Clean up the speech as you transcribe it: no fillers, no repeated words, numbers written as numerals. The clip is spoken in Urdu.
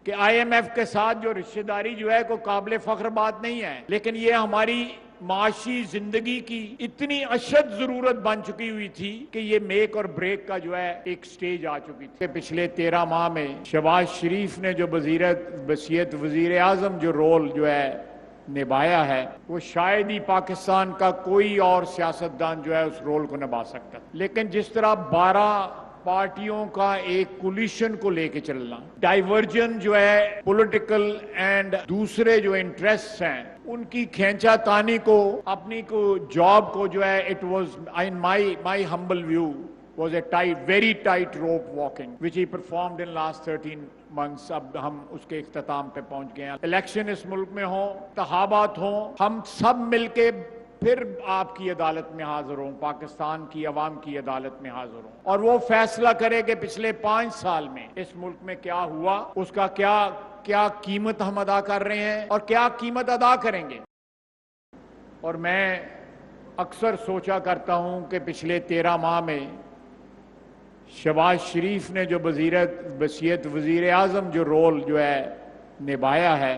کہ آئی ایم ایف کے ساتھ جو رشتہ داری جو ہے کوئی قابل فخر بات نہیں ہے، لیکن یہ ہماری معاشی زندگی کی اتنی اشد ضرورت بن چکی ہوئی تھی کہ یہ میک اور بریک کا جو ہے ایک سٹیج آ چکی تھی۔ پچھلے 13 ماہ میں شہباز شریف نے جو بصیرت وزیر اعظم جو رول جو ہے نبھایا ہے، وہ شاید ہی پاکستان کا کوئی اور سیاستدان جو ہے اس رول کو نبھا سکتا۔ لیکن جس طرح 12 پارٹیوں کا ایک کولیشن کو لے کے چلنا، ڈائیورجن جو ہے پولیٹیکل اینڈ دوسرے جو انٹرسٹ ہیں ان کی کھینچا تانی کو اپنی کو جاب کو جو ہے it was in my humble view was a very tight rope walking which he performed in last 13 months۔ اب ہم اس کے اختتام پہ پہنچ گئے ہیں۔ الیکشن اس ملک میں ہوں، انتخابات ہوں، ہم سب مل کے پھر آپ کی عدالت میں حاضر ہوں، پاکستان کی عوام کی عدالت میں حاضر ہوں، اور وہ فیصلہ کرے کہ پچھلے 5 سال میں اس ملک میں کیا ہوا، اس کا کیا قیمت ہم ادا کر رہے ہیں اور کیا قیمت ادا کریں گے۔ اور میں اکثر سوچا کرتا ہوں کہ پچھلے 13 ماہ میں شہباز شریف نے جو بصیرت وزیر اعظم جو رول جو ہے نبھایا ہے،